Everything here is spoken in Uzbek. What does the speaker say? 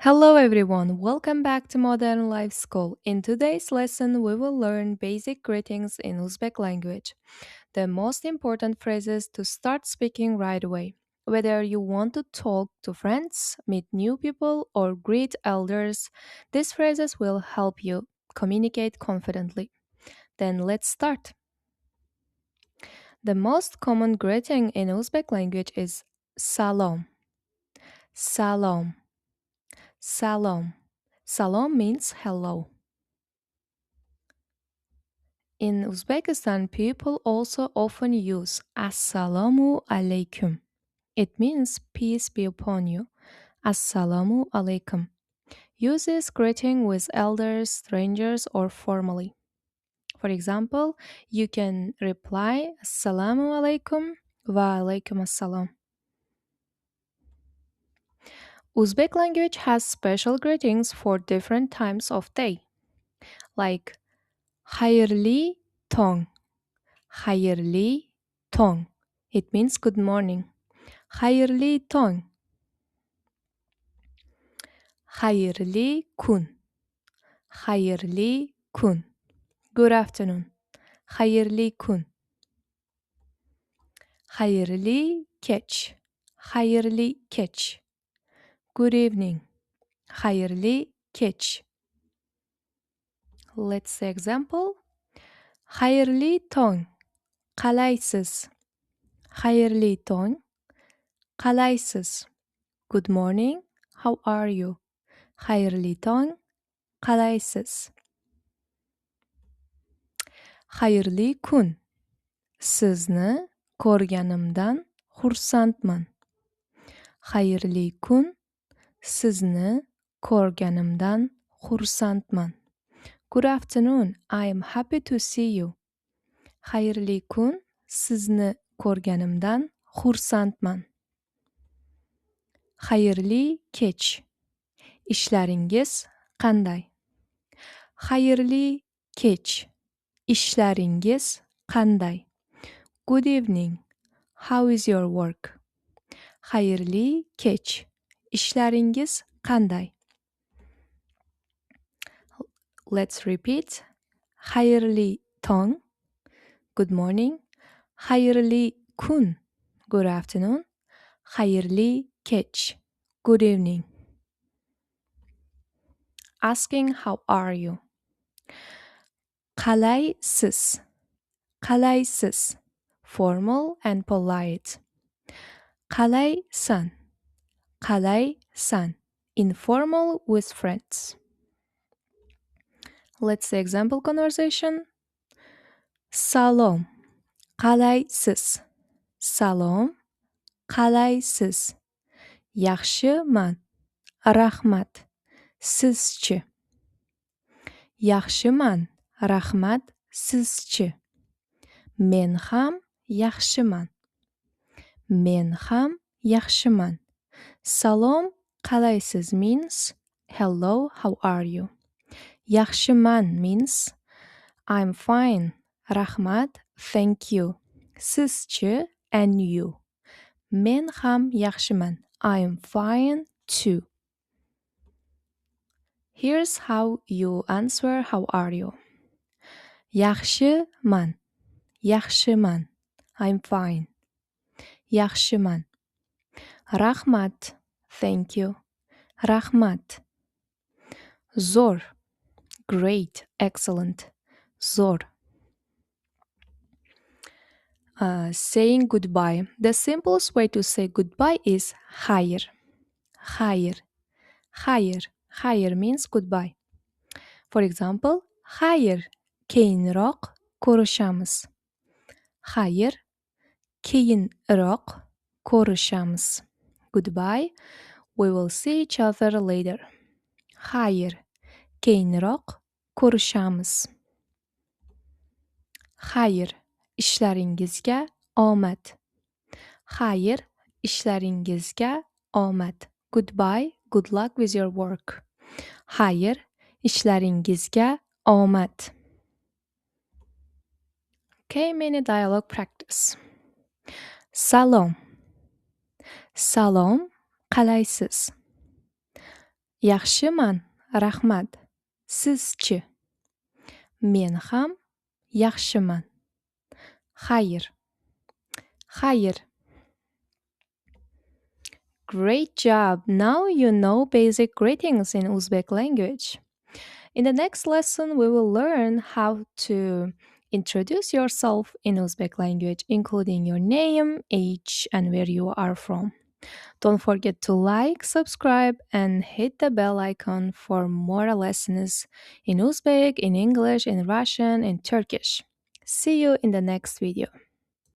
Hello everyone, welcome back to Modern Life School. In today's lesson, we will learn basic greetings in Uzbek language, the most important phrases to start speaking right away. Whether you want to talk to friends, meet new people, or greet elders, these phrases will help you communicate confidently. Then let's start. The most common greeting in Uzbek language is Salom. Salom. Salom. Salom means hello. In Uzbekistan, people also often use Assalamu alaikum. It means peace be upon you. Assalamu alaikum. Use this greeting with elders, strangers, or formally. For example, you can reply Assalamu alaikum wa alaikum assalam. Uzbek language has special greetings for different times of day, like Hayırlı tong. Hayırlı tong. It means good morning. Hayırlı tong. Hayırlı kun. Hayırlı kun. Good afternoon. Hayırlı kun. Hayırlı kech. Hayırlı kech. Good evening. Hayırlı kech. Let's say example. Hayırlı tong. Qalaysiz. Hayırlı tong. Qalaysiz. Good morning. How are you? Hayırlı tong. Qalaysiz. Hayırlı kun. Sizni ko'rganimdan xursandman. Hayırlı kun. Sizni ko'rganimdan xursandman. Good afternoon. I am happy to see you. Hayırlı kun. Sizni ko'rganimdan xursandman. Hayırlı kech. Ishlaringiz qanday? Hayırlı kech. Ishlaringiz qanday? Good evening. How is your work? Hayırlı kech. Ishlaringiz qanday? Let's repeat. Hayırlı tong. Good morning. Hayırlı kun. Good afternoon. Hayırlı kech. Good evening. Asking how are you? Qalaysiz. Qalaysiz. Formal and polite. Qalaysan. Qalaysan. Informal with friends. Let's say example conversation. Salom. Qalaysiz. Salom. Qalaysiz. Yaxshiman. Rahmat. Sizchi? Yaxshiman. Rahmat. Sizchi? Men ham yaxshiman. Men ham yaxshiman. Salom qalaysiz means hello, how are you? Yaxshiman means I'm fine. Rahmat, thank you. Sizchi and you. Men ham yaxshiman. I'm fine too. Here's how you answer how are you. Yaxshiman. Yaxshiman. I'm fine. Yaxshiman. Rahmat. Thank you. Rahmat. Zo'r. Great. Excellent. Zo'r. Saying goodbye. The simplest way to say goodbye is xayr. Xayr. Xayr. Xayr means goodbye. For example, xayr. Keyinroq ko'rishamiz. Xayr. Keyinroq ko'rishamiz. Goodbye. We will see each other later. Xayr. Keyinroq ko'rishamiz. Xayr. Ishlaringizga omad. Xayr. Ishlaringizga omad. Goodbye. Good luck with your work. Xayr. Ishlaringizga omad. Okay, mini dialogue practice. Salom. Salom, qalaysiz? Yaxshiman, rahmat. Sizchi? Men ham yaxshiman. Xayr. Xayr. Great job! Now you know basic greetings in Uzbek language. In the next lesson, we will learn how to introduce yourself in Uzbek language, including your name, age, and where you are from. Don't forget to like, subscribe, and hit the bell icon for more lessons in Uzbek, in English, in Russian, in Turkish. See you in the next video.